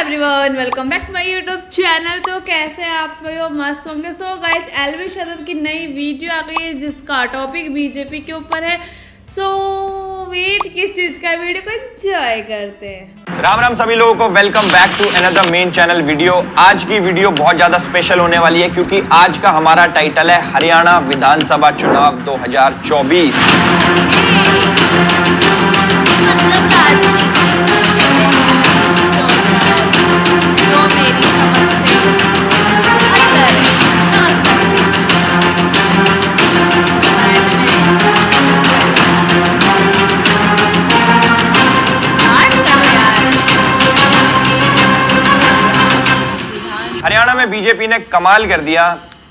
Everyone, welcome back to my YouTube channel. तो कैसे हैं आप सभी? मस्त होंगे। सो गाइस, एलविश यादव की नई वीडियो आ गई है जिसका टॉपिक बीजेपी के ऊपर है। सो वेट किस चीज का, वीडियो को एंजॉय करते हैं। राम राम सभी लोगों को, welcome back to another main channel video. आज की वीडियो बहुत ज्यादा स्पेशल होने वाली है क्योंकि आज का हमारा टाइटल है हरियाणा विधानसभा चुनाव 2024। मतलब हरियाणा में बीजेपी ने कमाल कर दिया,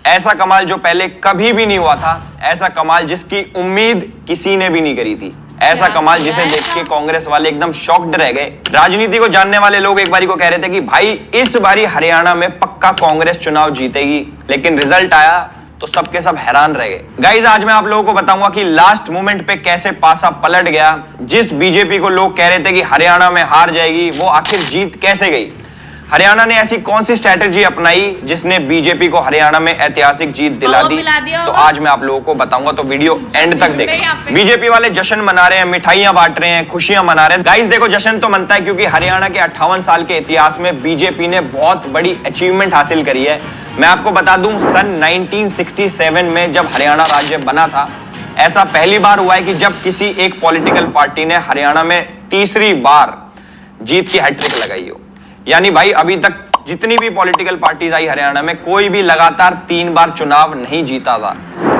ऐसा कमाल जो पहले कभी भी नहीं हुआ था, ऐसा कमाल जिसकी उम्मीद किसी ने भी नहीं करी थी, ऐसा कमाल जिसे देख के कांग्रेस वाले एकदम शॉक्ड रह गए। राजनीति को जानने वाले लोग एक बारी को कह रहे थे कि भाई इस बारी हरियाणा में पक्का कांग्रेस चुनाव जीतेगी, लेकिन रिजल्ट आया तो सबके सब हैरान रह गए। गाइस, आज मैं आप लोगों को बताऊंगा कि लास्ट मोमेंट पे कैसे पासा पलट गया। जिस बीजेपी को लोग कह रहे थे कि हरियाणा में हार जाएगी, वो आखिर जीत कैसे गई। हरियाणा ने ऐसी कौन सी स्ट्रैटेजी अपनाई जिसने बीजेपी को हरियाणा में ऐतिहासिक जीत दिला दी, तो आज मैं आप लोगों को बताऊंगा, तो वीडियो एंड तक देखें। बीजेपी वाले जश्न मना रहे हैं, मिठाइयां बांट रहे हैं, खुशियां मना रहे हैं। गाइस देखो, जश्न तो मनता है क्योंकि हरियाणा के 58 साल के इतिहास में बीजेपी ने बहुत बड़ी अचीवमेंट हासिल करी है। मैं आपको बता दूं, सन 1967 में जब हरियाणा राज्य बना था, ऐसा पहली बार हुआ है कि जब किसी एक पॉलिटिकल पार्टी ने हरियाणा में तीसरी बार जीत की हैट्रिक लगाई हो। यानी भाई अभी तक जितनी भी पॉलिटिकल पार्टीज आई हरियाणा में, कोई भी लगातार 3 बार चुनाव नहीं जीता था,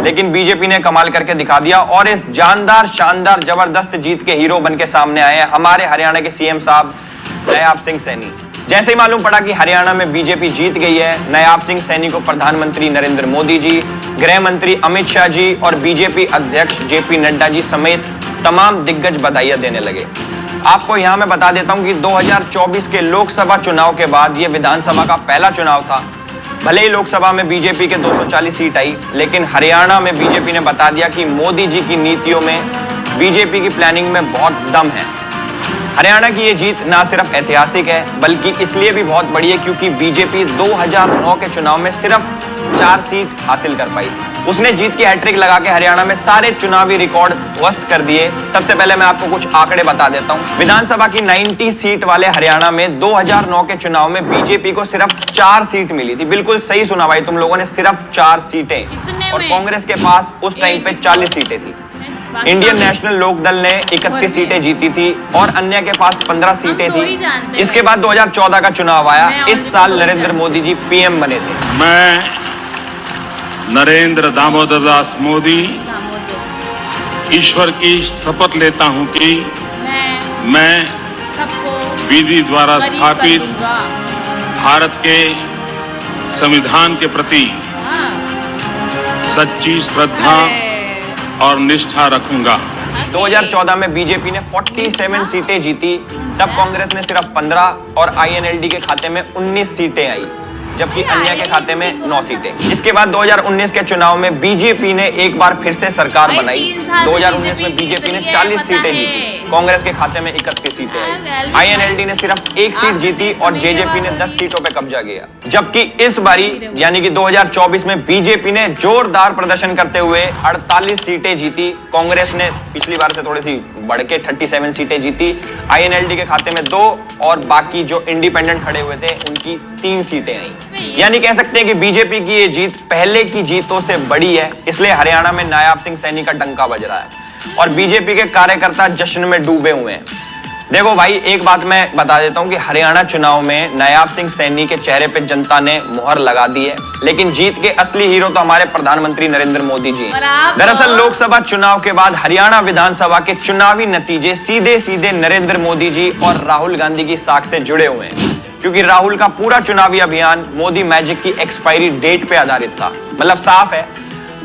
लेकिन बीजेपी ने कमाल करके दिखा दिया और इस जानदार शानदार जबरदस्त जीत के हीरो बन के सामने आए हैं हमारे हरियाणा के सीएम साहब नायाब सिंह सैनी। जैसे ही मालूम पड़ा कि हरियाणा में बीजेपी जीत गई है, नायाब सिंह सैनी को प्रधानमंत्री नरेंद्र मोदी जी, गृह मंत्री अमित शाह जी और बीजेपी अध्यक्ष जेपी नड्डा जी समेत तमाम दिग्गज बधाइयां देने लगे। आपको यहां मैं बता देता हूं कि 2024 के लोकसभा चुनाव के बाद यह विधानसभा का पहला चुनाव था। भले ही लोकसभा में बीजेपी के 240 सीट आई, लेकिन हरियाणा में बीजेपी ने बता दिया कि मोदी जी की नीतियों में, बीजेपी की प्लानिंग में बहुत दम है। हरियाणा की यह जीत ना सिर्फ ऐतिहासिक है, बल्कि इसलिए भी बहुत बड़ी है क्योंकि बीजेपी 2009 के चुनाव में सिर्फ 4 सीट हासिल कर पाई। उसने जीत की हैट्रिक लगा के हरियाणा में सारे चुनावी रिकॉर्ड ध्वस्त कर दिए। सबसे पहले मैं आपको कुछ आंकड़े बता देता हूं। विधानसभा की 90 सीट वाले हरियाणा में 2009 के चुनाव में बीजेपी को सिर्फ 4 सीट मिली थी। बिल्कुल सही सुना भाई तुम लोगों ने, सिर्फ 4 सीटें। और कांग्रेस के पास उस टाइम पे 40 सीटें थी। इंडियन नेशनल लोकदल ने 31 सीटें जीती थी और अन्य के पास 15 सीटें थी। इसके बाद 2014 का चुनाव आया। इस साल नरेंद्र मोदी जी पीएम बने थे। मैं नरेंद्र दामोदर दास मोदी ईश्वर की शपथ लेता हूं कि मैं विधि द्वारा स्थापित भारत के संविधान के प्रति सच्ची श्रद्धा और निष्ठा रखूंगा। 2014 में बीजेपी ने 47 सीटें जीती, तब कांग्रेस ने सिर्फ 15 और आईएनएलडी के खाते में 19 सीटें आई, जबकि अन्य के खाते में 9 सीटें। इसके बाद 2019 के चुनाव में बीजेपी ने एक बार फिर से सरकार बनाई। 2019 में बीजेपी ने 40 सीटें जीती, कांग्रेस के खाते में 31 सीटें आई। आईएनएलडी ने सिर्फ 1 सीट जीती और जेजेपी ने 10 सीटों पे कब्जा किया। जबकि इस बारी यानी कि 2024 में बीजेपी ने जोरदार प्रदर्शन करते हुए 48 सीटें जीती। कांग्रेस ने पिछली बार से थोड़ी सी बढ़ के 37 सीटें जीती। आईएनएलडी के खाते में 2 और बाकी जो इंडिपेंडेंट खड़े हुए थे उनकी 3 सीटें आई। यानी कह सकते हैं कि बीजेपी की ये जीत पहले की जीतों से बड़ी है, इसलिए हरियाणा में नायाब सिंह सैनी का डंका बज रहा है और बीजेपी के कार्यकर्ता जश्न में डूबे हुए हैं। देखो भाई, एक बात मैं बता देता हूं कि हरियाणा चुनाव में नायाब सिंह सैनी के चेहरे पे जनता ने मुहर लगा दी है, लेकिन जीत के असली हीरो तो हमारे प्रधानमंत्री नरेंद्र मोदी जी हैं। दरअसल लोकसभा चुनाव के बाद हरियाणा विधानसभा के चुनावी नतीजे सीधे सीधे नरेंद्र मोदी जी और राहुल गांधी की साख से जुड़े हुए हैं, क्योंकि राहुल का पूरा चुनावी अभियान मोदी मैजिक की एक्सपायरी डेट पे आधारित था। मतलब साफ है,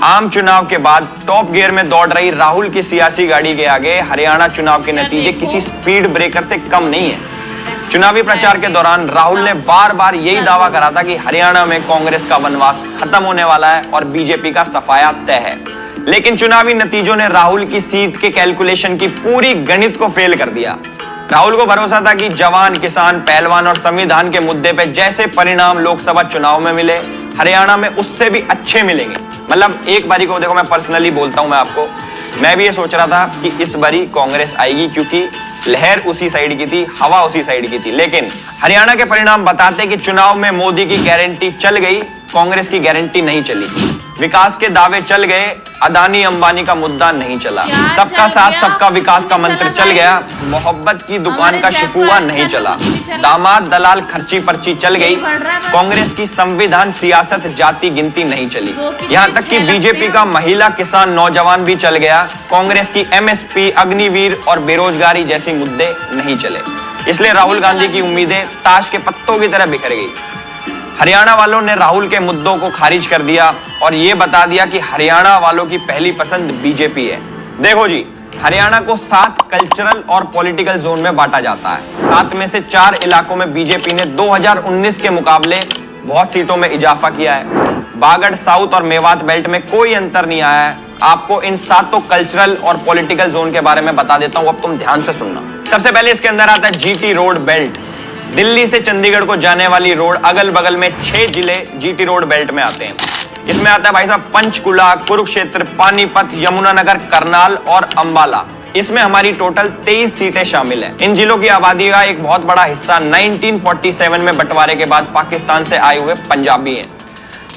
आम चुनाव के बाद टॉप गियर में दौड़ रही राहुल की सियासी गाड़ी के आगे हरियाणा चुनाव के नतीजे किसी स्पीड ब्रेकर से कम नहीं है। चुनावी प्रचार के दौरान राहुल ने बार बार यही दावा करा था कि हरियाणा में कांग्रेस का वनवास खत्म होने वाला है और बीजेपी का सफाया तय है, लेकिन चुनावी नतीजों ने राहुल की सीट के कैलकुलेशन की पूरी गणित को फेल कर दिया। राहुल को भरोसा था कि जवान, किसान, पहलवान और संविधान के मुद्दे पे जैसे परिणाम लोकसभा चुनाव में मिले, हरियाणा में उससे भी अच्छे मिलेंगे। मतलब एक बारी को देखो, मैं पर्सनली बोलता हूं मैं आपको, मैं भी ये सोच रहा था कि इस बारी कांग्रेस आएगी क्योंकि लहर उसी साइड की थी, हवा उसी साइड की थी। लेकिन हरियाणा के परिणाम बताते कि चुनाव में मोदी की गारंटी चल गई, कांग्रेस की गारंटी नहीं चली। विकास के दावे चल गए, अदानी अंबानी का मुद्दा नहीं चला। सबका साथ सबका विकास का मंत्र चल गया, मोहब्बत की दुकान का शिफुआ नहीं चला। दामाद दलाल खर्ची पर्ची चल गई, कांग्रेस की संविधान, सियासत, जाति गिनती नहीं चली। यहाँ तक कि बीजेपी का महिला, किसान, नौजवान भी चल गया। कांग्रेस की एमएसपी, अग्निवीर और बेरोजगारी जैसे मुद्दे नहीं चले। इसलिए राहुल गांधी की उम्मीदें ताश के पत्तों की तरह बिखर गई। हरियाणा वालों ने राहुल के मुद्दों को खारिज कर दिया और ये बता दिया कि हरियाणा वालों की पहली पसंद बीजेपी है। देखो जी, हरियाणा को 7 कल्चरल और पॉलिटिकल जोन में बांटा जाता है। 7 में से 4 इलाकों में बीजेपी ने 2019 के मुकाबले बहुत सीटों में इजाफा किया है। बागड़ साउथ और मेवात बेल्ट में कोई अंतर नहीं आया है। आपको इन 7 कल्चरल और पॉलिटिकल जोन के बारे में बता देता हूं, अब तुम ध्यान से सुनना। सबसे पहले इसके अंदर आता है जीटी रोड बेल्ट। दिल्ली से चंडीगढ़ को जाने वाली रोड, अगल बगल में 6 जिले जीटी रोड बेल्ट में आते हैं। इसमें आता है भाई साहब पंचकुला, कुरुक्षेत्र, पानीपत, यमुनानगर, करनाल और अंबाला। इसमें हमारी टोटल 23 सीटें शामिल हैं। इन जिलों की आबादी का एक बहुत बड़ा हिस्सा 1947 में बंटवारे के बाद पाकिस्तान से आए हुए पंजाबी हैं।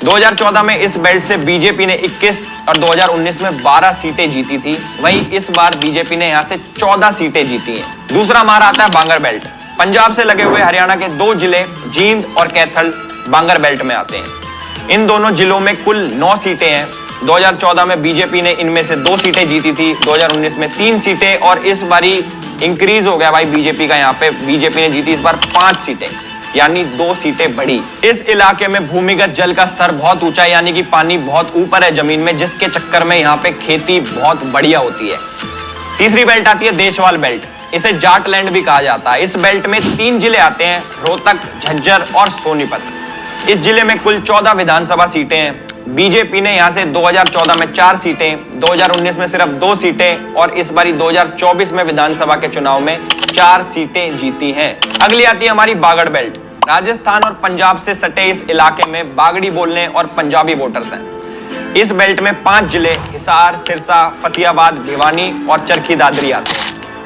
2014 में इस बेल्ट से बीजेपी ने 21 और 2019 में 12 सीटें जीती थी। वहीं इस बार बीजेपी ने यहां से 14 सीटें जीती हैं। दूसरा हमारा आता है बांगर बेल्ट। पंजाब से लगे हुए हरियाणा के 2 जिले जींद और कैथल बांगर बेल्ट में आते हैं। इन दोनों जिलों में कुल 9 सीटें हैं। 2014 में बीजेपी ने इनमें से 2 सीटें जीती थी, 2019 में 3 सीटें और इस बारी इंक्रीज हो गया भाई बीजेपी का। यहाँ पे बीजेपी ने जीती इस बार 5 सीटें, यानी 2 सीटें बढ़ी। इस इलाके में भूमिगत जल का स्तर बहुत ऊंचा है, यानी कि पानी बहुत ऊपर है जमीन में, जिसके चक्कर में यहाँ पे खेती बहुत बढ़िया होती है। तीसरी बेल्ट आती है देशवाल बेल्ट। इसे जाट लैंड भी कहा जाता है। इस बेल्ट में 3 जिले आते हैं, रोहतक, झज्जर और सोनीपत। इस जिले में कुल 14 विधानसभा सीटें हैं। बीजेपी ने यहां से 2014 में 4 सीटें, 2019 में सिर्फ 2 सीटें और इस बारी 2024 में विधानसभा के चुनाव में 4 सीटें जीती हैं। अगली आती है हमारी बागड़ बेल्ट। राजस्थान और पंजाब से सटे इस इलाके में बागड़ी बोलने और पंजाबी वोटर्स हैं। इस बेल्ट में 5 जिले हिसार, सिरसा, फतेहाबाद, भिवानी और चरखी दादरी आते हैं।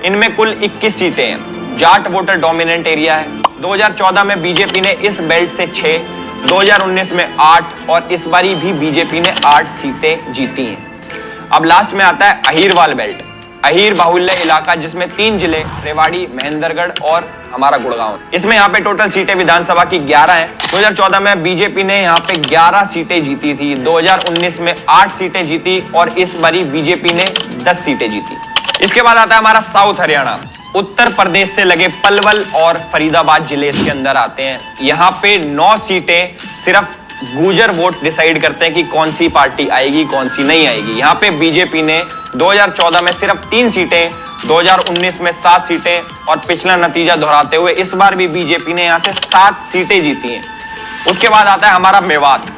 इनमें कुल 21 सीटें हैं। जाट वोटर डोमिनेंट एरिया है। 2014 में बीजेपी ने इस बेल्ट से 6, 2019 में 8 और इस बारी भी बीजेपी ने 8 सीटें जीती हैं। अब लास्ट में आता है अहीरवाल बेल्ट। अहीर बाहुल्य इलाका जिसमें 3 जिले रेवाड़ी, महेंद्रगढ़ और हमारा गुड़गांव। इसमें यहाँ पे टोटल सीटें विधानसभा की 11 हैं। 2014 में बीजेपी ने यहाँ पे 11 सीटें जीती थी, 2019 में 8 सीटें जीती और इस बारी बीजेपी ने 10 सीटें जीती। इसके बाद आता है हमारा साउथ हरियाणा। उत्तर प्रदेश से लगे पलवल और फरीदाबाद जिले इसके अंदर आते हैं। यहाँ पे 9 सीटें सिर्फ गुर्जर वोट डिसाइड करते हैं कि कौन सी पार्टी आएगी, कौन सी नहीं आएगी। यहाँ पे बीजेपी ने 2014 में सिर्फ 3 सीटें, 2019 में 7 सीटें और पिछला नतीजा दोहराते हुए इस बार भी बीजेपी ने यहाँ से 7 सीटें जीती हैं। उसके बाद आता है हमारा मेवात।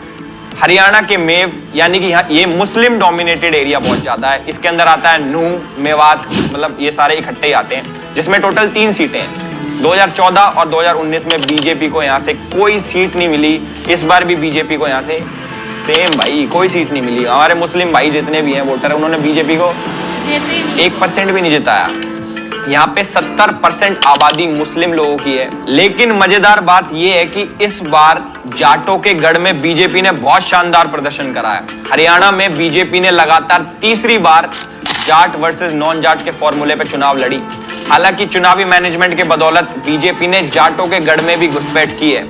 हरियाणा के मेव, यानी कि ये मुस्लिम डोमिनेटेड एरिया बहुत ज्यादा है। इसके अंदर आता है नूह, मेवात, मतलब ये सारे इकट्ठे ही आते हैं, जिसमें टोटल 3 सीटें हैं। 2014 और 2019 में बीजेपी को यहाँ से कोई सीट नहीं मिली। इस बार भी बीजेपी को यहाँ से सेम भाई कोई सीट नहीं मिली। हमारे मुस्लिम भाई जितने भी हैं वोटर, उन्होंने बीजेपी को 1% भी नहीं जिताया। यहाँ पे 70% आबादी मुस्लिम लोगों की है। लेकिन मजेदार बात यह है कि इस बार जाटों के गढ़ में बीजेपी ने बहुत शानदार प्रदर्शन करा है। हरियाणा में बीजेपी ने लगातार तीसरी बार जाट वर्सेस नॉन जाट के फॉर्मूले पे चुनाव लड़ी। हालांकि चुनावी मैनेजमेंट के बदौलत बीजेपी ने जाटों के गढ़ में भी घुसपैठ की है।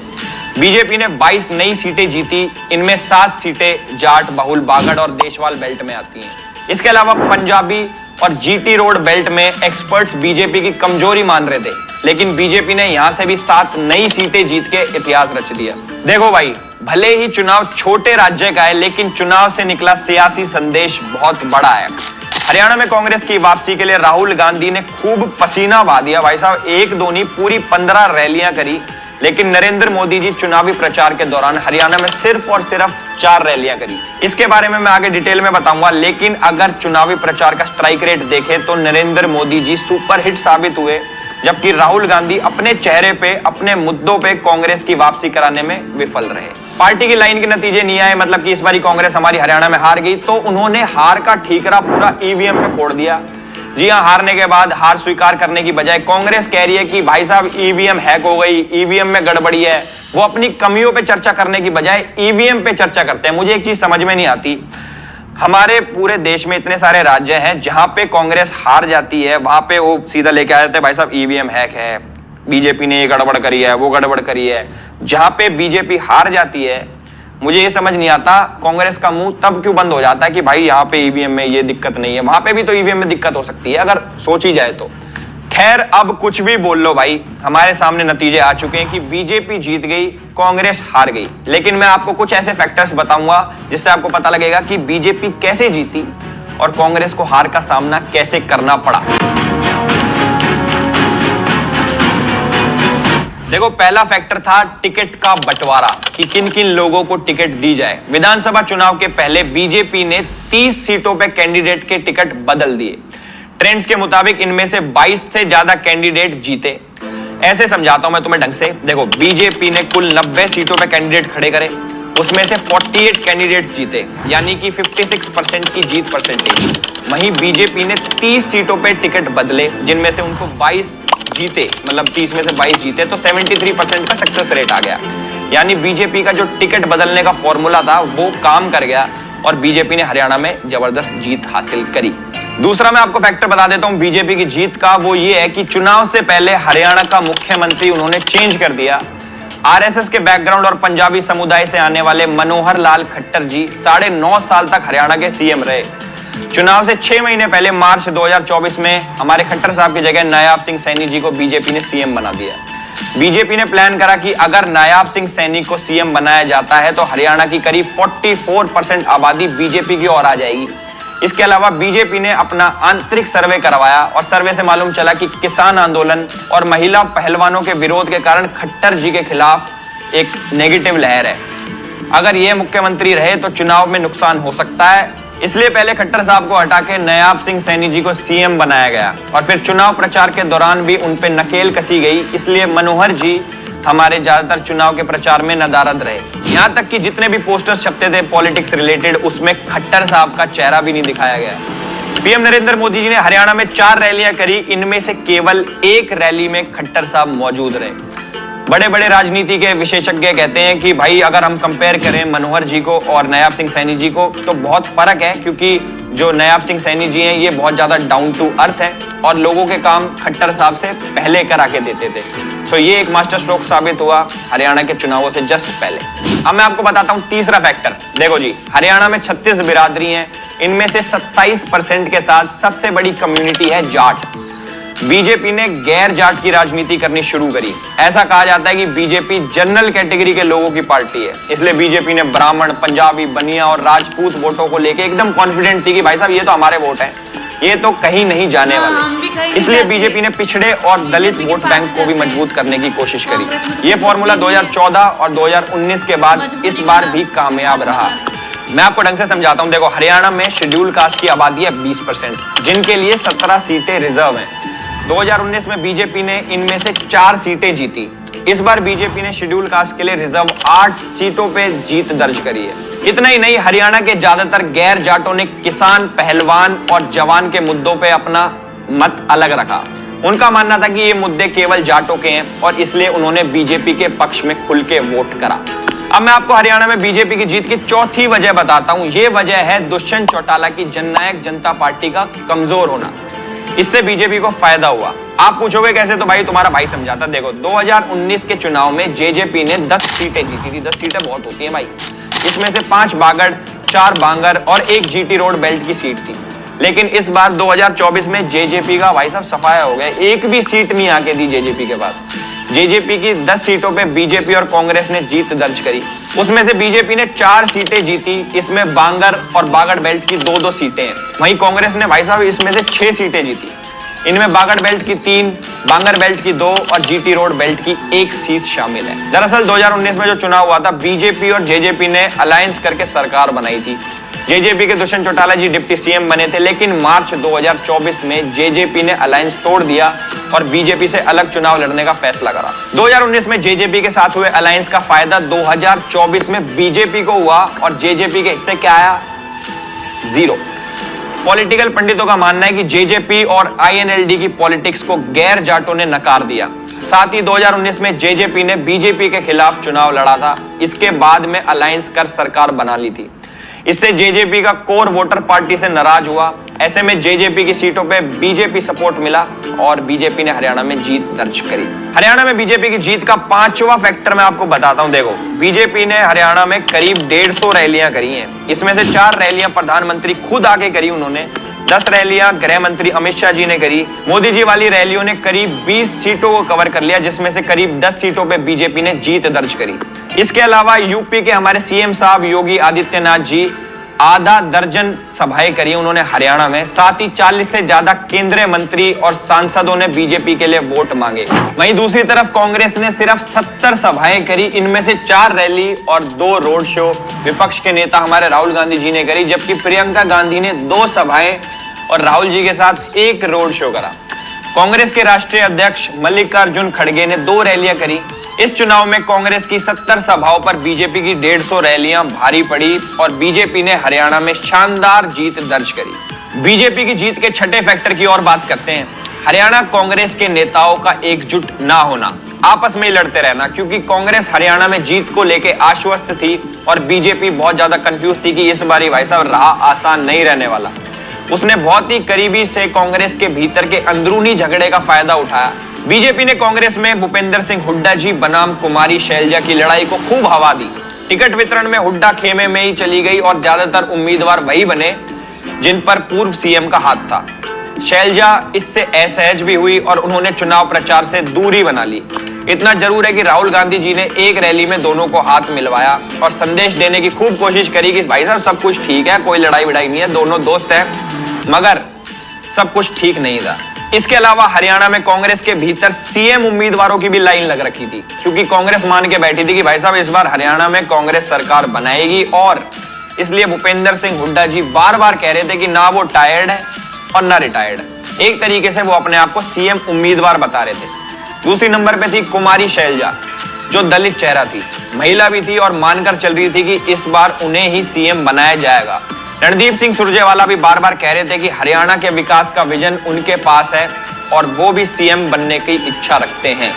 बीजेपी ने 22 नई सीटें जीती। इनमें 7 सीटें जाट, बहुल, बागड़ और देशवाल बेल्ट में आती हैं। इसके अलावा पंजाबी और जीटी रोड बेल्ट में एक्सपर्ट्स बीजेपी की कमजोरी मान रहे थे, लेकिन बीजेपी ने यहां से भी 7 नई सीटें जीत के इतिहास रच दिया। देखो भाई, भले ही चुनाव छोटे राज्य का है, लेकिन चुनाव से निकला सियासी संदेश बहुत बड़ा है। हरियाणा में कांग्रेस की वापसी के लिए राहुल गांधी ने खूब पसीना बहा दिया भाई साहब। 1-2 नहीं, पूरी 15 रैलियां करी। लेकिन नरेंद्र मोदी जी चुनावी प्रचार के दौरान हरियाणा में सिर्फ और सिर्फ 4 रैलियां करी। इसके बारे में मैं आगे डिटेल में बताऊंगा। लेकिन अगर चुनावी प्रचार का स्ट्राइक रेट देखें तो नरेंद्र मोदी जी सुपर हिट साबित हुए। जबकि राहुल गांधी अपने चेहरे पे, अपने मुद्दों पे कांग्रेस की वापसी कराने में विफल रहे। पार्टी की लाइन के नतीजे नहीं आए, मतलब कि इस बारी कांग्रेस हमारी हरियाणा में हार गई, तो उन्होंने हार का ठीकरा पूरा ईवीएम पे फोड़ दिया। जी हां, हारने के बाद हार स्वीकार करने की बजाय कांग्रेस कह रही है कि भाई साहब ईवीएम हैक हो गई, ईवीएम में गड़बड़ी है। वो अपनी कमियों पे चर्चा करने की बजाय ईवीएम पे चर्चा करते हैं। मुझे एक चीज समझ में नहीं आती, हमारे पूरे देश में इतने सारे राज्य हैं जहां पे कांग्रेस हार जाती है, वहां पे वो सीधा लेके आ जाते हैं भाई साहब ईवीएम हैक है, बीजेपी ने ये गड़बड़ करी है, वो गड़बड़ करी है। जहां पे बीजेपी हार जाती है, मुझे ये समझ नहीं आता कांग्रेस का मुंह तब क्यों बंद हो जाता है कि भाई यहाँ पे ईवीएम में ये दिक्कत नहीं है, वहां पे भी तो ईवीएम में दिक्कत हो सकती है अगर सोची जाए तो। खैर, अब कुछ भी बोल लो भाई, हमारे सामने नतीजे आ चुके हैं कि बीजेपी जीत गई, कांग्रेस हार गई। लेकिन मैं आपको कुछ ऐसे फैक्टर्स बताऊंगा जिससे आपको पता लगेगा कि बीजेपी कैसे जीती और कांग्रेस को हार का सामना कैसे करना पड़ा। देखो, पहला फैक्टर था टिकट का बंटवारा, कि किन किन लोगों को टिकट दी जाए। विधानसभा चुनाव के पहले बीजेपी ने 30 सीटों पे कैंडिडेट के टिकट बदल दिए। ट्रेंड्स के मुताबिक इनमें से 22 से ज्यादा कैंडिडेट जीते। ऐसे समझाता हूं मैं तुम्हें ढंग से। देखो, बीजेपी ने कुल 90 सीटों पे कैंडिडेट खड़े करे, उसमें से 48 कैंडिडेट्स जीते, यानी कि 56% की जीत परसेंटेज। वहीं बीजेपी ने 30 सीटों पे टिकट बदले, जिनमें से उनको 22 जीते, मतलब 30 में से 22 जीते, तो 73% का सक्सेस रेट आ गया। यानी बीजेपी का जो टिकट बदलने का फॉर्मूला था वो काम कर गया और बीजेपी ने हरियाणा में जबरदस्त जीत हासिल करी। दूसरा मैं आपको फैक्टर बता देता हूं बीजेपी की जीत का, वो ये है कि चुनाव से पहले हरियाणा का मुख्यमंत्री उन्होंने चेंज कर दिया। आरएसएस के बैकग्राउंड और पंजाबी समुदाय से आने वाले मनोहर लाल खट्टर जी 9.5 साल तक हरियाणा के सीएम रहे। चुनाव से 6 महीने पहले मार्च 2024 में हमारे खट्टर साहब की जगह नायाब सिंह सैनी जी को बीजेपी ने सीएम बना दिया। बीजेपी ने प्लान करा कि अगर नायाब सिंह सैनी को सीएम बनाया जाता है तो हरियाणा की करीब 44% आबादी बीजेपी की ओर आ जाएगी। इसके अलावा बीजेपी ने अपना आंतरिक सर्वे करवाया और सर्वे से मालूम चला कि किसान आंदोलन और महिला पहलवानों के विरोध के कारण खट्टर जी के खिलाफ एक नेगेटिव लहर है। अगर ये मुख्यमंत्री रहे तो चुनाव में नुकसान हो सकता है, इसलिए पहले खट्टर साहब को हटा के नायाब सिंह सैनी जी को सीएम बनाया गया और फिर चुनाव प्रचार के दौरान भी उन पे नकेल कसी गई। इसलिए मनोहर जी हमारे ज्यादातर चुनाव के प्रचार में नदारद रहे। यहां तक कि जितने भी पोस्टर्स छपते थे पॉलिटिक्स रिलेटेड, उसमें खट्टर साहब का चेहरा भी नहीं दिखाया गया। पीएम नरेंद्र मोदी जी ने हरियाणा में 4 रैलियां करी, इनमें से केवल 1 रैली में खट्टर साहब मौजूद रहे। बड़े बड़े राजनीति के विशेषज्ञ कहते हैं कि भाई अगर हम कंपेयर करें मनोहर जी को और नायाब सिंह सैनी जी को तो बहुत फर्क है, क्योंकि जो नायाब सिंह सैनी जी हैं ये बहुत ज्यादा डाउन टू अर्थ है और लोगों के काम खट्टर साहब से पहले करा के देते थे। तो ये एक मास्टर स्ट्रोक साबित हुआ हरियाणा के चुनावों से जस्ट पहले। अब मैं आपको बताता हूं तीसरा फैक्टर। देखो जी, हरियाणा में 36 बिरादरी हैं, इनमें से 27% के साथ सबसे बड़ी कम्युनिटी है जाट। बीजेपी ने गैर जाट की राजनीति करनी शुरू करी। ऐसा कहा जाता है कि बीजेपी जनरल कैटेगरी के लोगों की पार्टी है, इसलिए बीजेपी ने ब्राह्मण, पंजाबी, बनिया और राजपूत वोटों को लेके एकदम कॉन्फिडेंट थी कि भाई साहब ये तो हमारे वोट हैं, ये तो कहीं नहीं जाने वाले। इसलिए बीजेपी ने पिछड़े और दलित वोट बैंक को भी मजबूत करने की कोशिश करी। ये फॉर्मूला 2014 और 2019 के बाद इस बार भी कामयाब रहा। मैं आपको ढंग से समझाता हूं। देखो, हरियाणा में शेड्यूल कास्ट की आबादी है 20%, जिनके लिए 17 सीटें रिजर्व हैं। 2019 में बीजेपी ने इनमें से 4 सीटें जीती। इस बार बीजेपी ने शेड्यूल कास्ट के लिए रिजर्व 8 सीटों पे जीत दर्ज करी है। इतना ही नहीं, हरियाणा के ज्यादातर गैर जाटों ने किसान, पहलवान और जवान के मुद्दों पे अपना मत अलग रखा। उनका मानना था कि ये मुद्दे केवल जाटों के हैं और इसलिए उन्होंने बीजेपी के पक्ष में खुल के वोट करा। अब मैं आपको हरियाणा में बीजेपी की जीत की चौथी वजह बताता हूं। ये वजह है दुष्यंत चौटाला की जननायक जनता पार्टी का कमजोर होना। इससे बीजेपी को फायदा हुआ। आप पूछोगे कैसे, तो भाई तुम्हारा भाई समझाता। देखो, 2019 के चुनाव में जेजेपी ने 10 सीटें जीती थी। 10 सीटें बहुत होती हैं भाई। इसमें से 5 बागड़, 4 बांगर और 1 जीटी रोड बेल्ट की सीट थी। लेकिन इस बार 2024 में जेजेपी का भाई साहब सफाया हो गया। एक भी सीट नहीं आके दी जेजेपी के पास। जेजेपी की 10 सीटों पे बीजेपी और कांग्रेस ने जीत दर्ज करी। उसमें से बीजेपी ने 4 सीटें जीती, इसमें बांगर और बागड़ बेल्ट की 2-2 सीटें हैं। वहीं कांग्रेस ने भाई साहब इसमें से 6 सीटें जीती। इनमें बागड़ बेल्ट की 3, बांगर बेल्ट की 2 और जीटी रोड बेल्ट की 1 सीट शामिल है। दरअसल 2019 में जो चुनाव हुआ था, बीजेपी और जेजेपी ने अलायंस करके सरकार बनाई थी। जेजेपी के दुष्यंत चौटाला जी डिप्टी सीएम बने थे, लेकिन मार्च 2024 में जेजेपी ने अलायंस तोड़ दिया और बीजेपी से अलग चुनाव लड़ने का फैसला करा। 2019 में जेजेपी के साथ हुए अलायंस का फायदा 2024 में बीजेपी को हुआ और जेजेपी के हिस्से क्या आया? 0। पॉलिटिकल पंडितों का मानना है कि जेजेपी और आईएनएलडी की पॉलिटिक्स को गैर जाटों ने नकार दिया। साथ ही 2019 में जेजेपी ने बीजेपी के खिलाफ चुनाव लड़ा था। इसके बाद में अलायंस कर सरकार बना ली थी। इससे जेजेपी का कोर वोटर पार्टी से नाराज हुआ। ऐसे में जेजेपी की सीटों पे बीजेपी सपोर्ट मिला और बीजेपी ने हरियाणा में जीत दर्ज करी। हरियाणा में बीजेपी की जीत का 5वां फैक्टर मैं आपको बताता हूं। देखो, बीजेपी ने हरियाणा में करीब 150 रैलियां करी हैं। इसमें से 4 रैलियां प्रधानमंत्री खुद आके करी उन्होंने, 10 रैलियां गृह मंत्री अमित शाह जी ने करी। मोदी जी वाली रैलियों ने करीब 20 सीटों को कवर कर लिया, जिसमें से करीब 10 सीटों पे बीजेपी ने जीत दर्ज करी। इसके अलावा यूपी के हमारे सीएम साहब योगी आदित्यनाथ जी आधा दर्जन सभाएं करी उन्होंने हरियाणा में। साथ ही 40 से ज्यादा केंद्रीय मंत्री और सांसदों ने बीजेपी के लिए वोट मांगे। वहीं दूसरी तरफ कांग्रेस ने सिर्फ 70 सभाएं करी। इनमें से 4 रैली और 2 रोड शो विपक्ष के नेता हमारे राहुल गांधी जी ने करी, जबकि प्रियंका गांधी ने 2 सभाएं और राहुल जी के साथ 1 रोड शो करा। कांग्रेस के राष्ट्रीय अध्यक्ष मल्लिकार्जुन खड़गे ने 2 रैलियां करी। इस चुनाव में कांग्रेस की 70 सभाओं पर बीजेपी की 150 रैलियां भारी पड़ी और बीजेपी ने हरियाणा में शानदार जीत दर्ज करी। बीजेपी की जीत के 6ठे फैक्टर की और बात करते हैं। हरियाणा कांग्रेस के नेताओं का एकजुट ना होना, आपस में लड़ते रहना, क्योंकि कांग्रेस हरियाणा में जीत को लेकर आश्वस्त थी और बीजेपी बहुत ज्यादा कंफ्यूज थी कि इस बारी भाई साहब राह आसान नहीं रहने वाला। उसने बहुत ही करीबी से कांग्रेस के भीतर के अंदरूनी झगड़े का फायदा उठाया। बीजेपी ने कांग्रेस में भूपेंद्र सिंह हुड्डा जी बनाम कुमारी शैलजा की लड़ाई को खूब हवा दी। टिकट वितरण में हुड्डा खेमे में ही चली गई और ज्यादातर उम्मीदवार वही बने जिन पर पूर्व सीएम का हाथ था। शैलजा इससे असहज भी हुई और उन्होंने चुनाव प्रचार से दूरी बना ली। इतना जरूर है कि राहुल गांधी जी ने एक रैली में दोनों को हाथ मिलवाया और संदेश देने की खूब कोशिश करी कि भाई साहब सब कुछ ठीक है, कोई लड़ाई वड़ाई नहीं है, दोनों दोस्त हैं, मगर सब कुछ ठीक नहीं था। इसके अलावा हरियाणा में कांग्रेस के भीतर सीएम उम्मीदवारों की भी लाइन लग रखी थी, क्योंकि कांग्रेस मान के बैठी थी कि भाई साहब इस बार हरियाणा में कांग्रेस सरकार बनाएगी और इसलिए भूपेंद्र सिंह हुड्डा जी बार बार कह रहे थे कि ना वो टायर्ड है और ना रिटायर्ड है। एक तरीके से वो अपने आप को सीएम उम्मीदवार बता रहे थे। दूसरी नंबर पे थी कुमारी शैलजा, जो दलित चेहरा थी, महिला भी थी और मानकर चल रही थी कि इस बार उन्हें ही सीएम बनाया जाएगा। रणदीप सिंह सुरजेवाला भी बार बार कह रहे थे कि हरियाणा के विकास का विजन उनके पास है और वो भी सीएम बनने की इच्छा रखते हैं।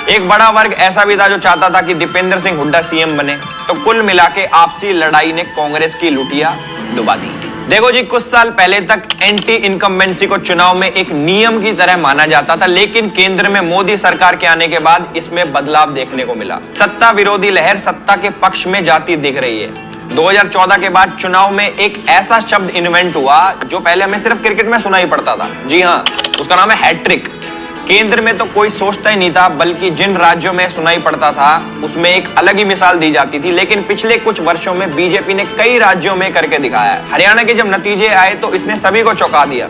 एक बड़ा वर्ग ऐसा भी था जो चाहता था कि दीपेंद्र सिंह हुड्डा सीएम बने। तो कुल मिला के आपसी लड़ाई ने कांग्रेस की लुटिया डुबा दी। देखो जी, कुछ साल पहले तक एंटी इनकम्बेंसी को चुनाव में एक नियम की तरह माना जाता था, लेकिन केंद्र में मोदी सरकार के आने के बाद इसमें बदलाव देखने को मिला। सत्ता विरोधी लहर सत्ता के पक्ष में जाती दिख रही है। 2014 के बाद चुनाव में एक ऐसा शब्द इन्वेंट हुआ जो पहले हमें सिर्फ क्रिकेट में सुनाई पड़ता था। जी हाँ, उसका नाम है हैट्रिक। केंद्र में तो कोई सोचता ही नहीं था, बल्कि जिन राज्यों में सुनाई पड़ता था उसमें एक अलग ही मिसाल दी जाती थी। लेकिन पिछले कुछ वर्षों में बीजेपी ने कई राज्यों में करके दिखाया है। हरियाणा के जब नतीजे आए तो इसने सभी को चौंका दिया।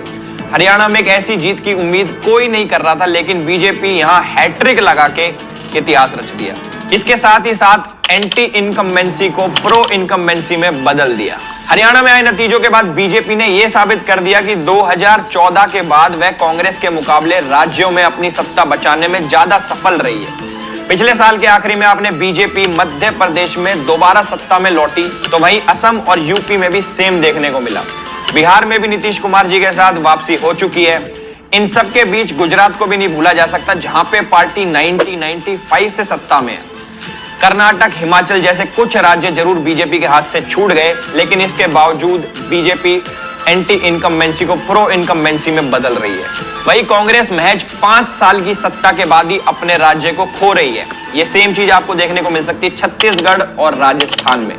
हरियाणा में एक ऐसी जीत की उम्मीद कोई नहीं कर रहा था, लेकिन बीजेपी यहाँ हैट्रिक लगा के इतिहास रच दिया। इसके साथ ही साथ एंटी इनकम्बेंसी को प्रो इनकम्बेंसी में बदल दिया। हरियाणा में आए नतीजों के बाद बीजेपी ने यह साबित कर दिया कि 2014 के बाद वह कांग्रेस के मुकाबले राज्यों में अपनी सत्ता बचाने में ज्यादा सफल रही है। पिछले साल के आखिरी में आपने बीजेपी मध्य प्रदेश में दोबारा सत्ता में लौटी, तो वहीं असम और यूपी में भी सेम देखने को मिला। बिहार में भी नीतीश कुमार जी के साथ वापसी हो चुकी है। इन सब के बीच गुजरात को भी नहीं भूला जा सकता, जहां पे पार्टी 1995 से सत्ता में है। कर्नाटक, हिमाचल जैसे कुछ राज्य जरूर बीजेपी के हाथ से छूट गए, लेकिन इसके बावजूद बीजेपी एंटी इनकम्बेंसी को प्रो इनकम्बेंसी में बदल रही है। वही कांग्रेस महज 5 साल की सत्ता के बाद ही अपने राज्य को खो रही है। ये सेम चीज आपको देखने को मिल सकती है छत्तीसगढ़ और राजस्थान में।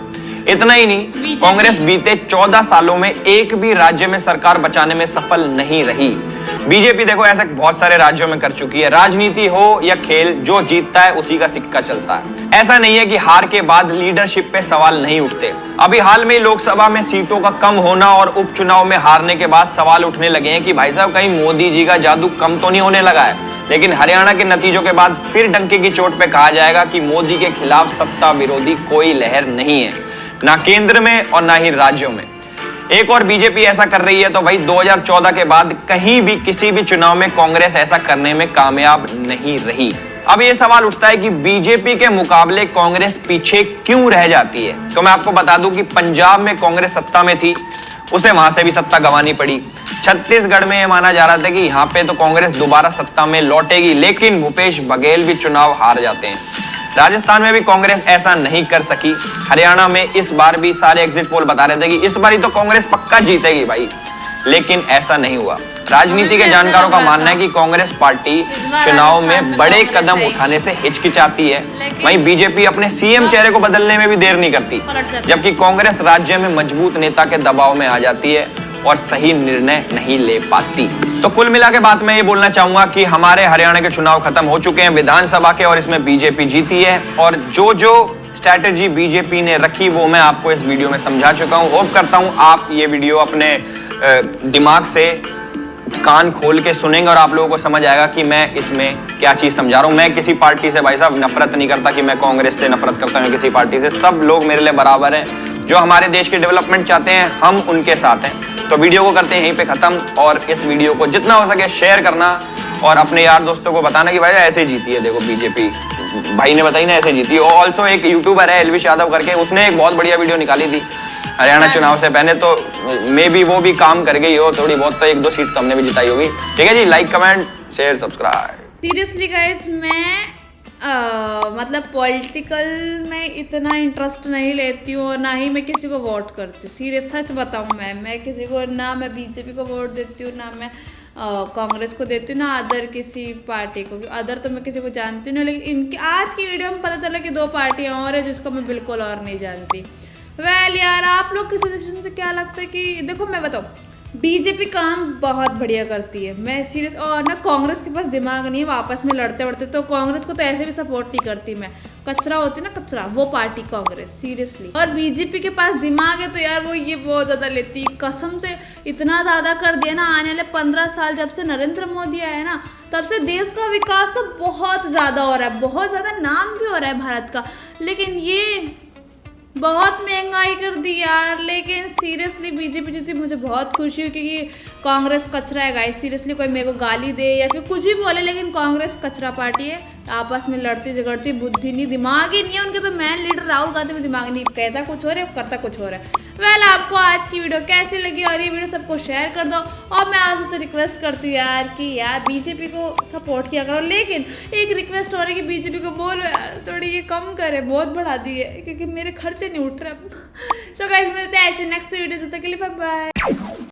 इतना ही नहीं, कांग्रेस बीते 14 सालों में एक भी राज्य में सरकार बचाने में सफल नहीं रही। बीजेपी देखो ऐसे बहुत सारे राज्यों में कर चुकी है। राजनीति हो या खेल, जो जीतता है उसी का सिक्का चलता है। ऐसा नहीं है कि हार के बाद लीडरशिप पे सवाल नहीं उठते। अभी हाल में लोकसभा में सीटों का कम होना और उपचुनाव में हारने के बाद सवाल उठने लगे हैं कि भाई साहब कहीं मोदी जी का जादू कम तो नहीं होने लगा है। लेकिन हरियाणा के नतीजों के बाद फिर डंके की चोट पे कहा जाएगा कि मोदी के खिलाफ सत्ता विरोधी कोई लहर नहीं है, ना केंद्र में और ना ही राज्यों में। एक और बीजेपी ऐसा कर रही है तो वही 2014 के बाद कहीं भी किसी भी चुनाव में कांग्रेस ऐसा करने में कामयाब नहीं रही। अब ये सवाल उठता है कि बीजेपी के मुकाबले कांग्रेस पीछे क्यों रह जाती है। तो मैं आपको बता दूं कि पंजाब में कांग्रेस सत्ता में थी, उसे वहां से भी सत्ता गंवानी पड़ी। छत्तीसगढ़ में यह माना जा रहा था कि यहाँ पे तो कांग्रेस दोबारा सत्ता में लौटेगी, लेकिन भूपेश बघेल भी चुनाव हार जाते हैं। राजस्थान में भी कांग्रेस ऐसा नहीं कर सकी। हरियाणा में इस बार भी सारे एग्जिट पोल बता रहे थे कि इस बार ही तो कांग्रेस पक्का जीतेगी भाई, लेकिन ऐसा नहीं हुआ। राजनीति के जानकारों का मानना है कि कांग्रेस पार्टी चुनाव में बड़े कदम उठाने से हिचकिचाती है, वहीं बीजेपी अपने सीएम चेहरे को बदलने में भी देर नहीं करती, जबकि कांग्रेस राज्य में मजबूत नेता के दबाव में आ जाती है और सही निर्णय नहीं ले पाती। तो कुल मिला के बात मैं ये बोलना चाहूंगा कि हमारे हरियाणा के चुनाव खत्म हो चुके हैं विधानसभा के, और इसमें बीजेपी जीती है। और जो स्ट्रैटेजी बीजेपी ने रखी वो मैं आपको इस वीडियो में समझा चुका हूं। होप करता हूं आप ये वीडियो अपने दिमाग से कान खोल के सुनेंगे और आप लोगों को समझ आएगा कि मैं इसमें क्या चीज समझा रहा हूं। मैं किसी पार्टी से भाई साहब नफरत नहीं करता कि मैं कांग्रेस से नफरत करता हूं, किसी पार्टी से। सब लोग मेरे लिए बराबर हैं। जो हमारे देश की डेवलपमेंट चाहते हैं हम उनके साथ हैं। तो वीडियो को करते हैं यहीं पे खत्म, और इस वीडियो को जितना हो सके शेयर करना और अपने यार दोस्तों को बताना कि भाई ऐसे जीती है, देखो बीजेपी भाई ने बताई ना ऐसे जीती। और ऑल्सो एक यूट्यूबर है एलविश यादव करके, उसने एक बहुत बढ़िया वीडियो निकाली थी हरियाणा चुनाव से पहले, तो मे बी वो भी काम कर गई हो थोड़ी बहुत, तो 1-2 सीट हमने भी जिताई होगी। ठीक है जी, like comment share subscribe. Seriously guys मैं मतलब पॉलिटिकल में इतना इंटरेस्ट नहीं लेती हूँ और ना ही मैं किसी को वोट करती हूँ। सीरियस सच बताऊँ मैं किसी को ना मैं बीजेपी को वोट देती हूँ, ना मैं कांग्रेस को देती हूँ, ना अदर किसी पार्टी को। अदर तो मैं किसी को जानती नहीं, लेकिन इनकी आज की वीडियो में पता चला कि 2 पार्टियाँ और है जिसको मैं बिल्कुल और नहीं जानती। वेल यार, आप लोग के सजेशन से क्या लगता है कि देखो मैं बताऊँ, बीजेपी काम बहुत बढ़िया करती है, मैं सीरियस। और ना कांग्रेस के पास दिमाग नहीं है, आपस में लड़ते वड़ते, तो कांग्रेस को तो ऐसे भी सपोर्ट नहीं करती मैं। कचरा होती ना कचरा, वो पार्टी कांग्रेस सीरियसली। और बीजेपी के पास दिमाग है तो यार वो ये बहुत ज़्यादा लेती, कसम से इतना ज़्यादा कर दिया ना। आने वाले 15 साल जब से नरेंद्र मोदी आया है ना, तब से देश का विकास तो बहुत ज़्यादा हो रहा है, बहुत ज़्यादा नाम भी हो रहा है भारत का। लेकिन ये बहुत महंगाई कर दी यार। लेकिन सीरियसली बीजेपी जीती, मुझे बहुत खुशी हुई, क्योंकि कांग्रेस कचरा है गाइस। सीरियसली कोई मेरे को गाली दे या फिर कुछ भी बोले, लेकिन कांग्रेस कचरा पार्टी है, आपस में लड़ती झगड़ती, बुद्धि नहीं, दिमाग ही नहीं है उनके। तो मैन लीडर राहुल गांधी में दिमाग नहीं, कहता कुछ हो रहा है करता कुछ हो रहा है। वेल आपको आज की वीडियो कैसी लगी और ये वीडियो सबको शेयर कर दो। और मैं आपसे रिक्वेस्ट करती हूँ यार कि यार बीजेपी को सपोर्ट किया करो, लेकिन एक रिक्वेस्ट हो रही है कि बीजेपी को बोलो यार थोड़ी ये कम करे, बहुत बढ़ा दी है, क्योंकि मेरे खर्चे नहीं उठ रहे। सो गाइस मिलते हैं ऐसे नेक्स्ट वीडियो, तब तक के लिए बाय बाय।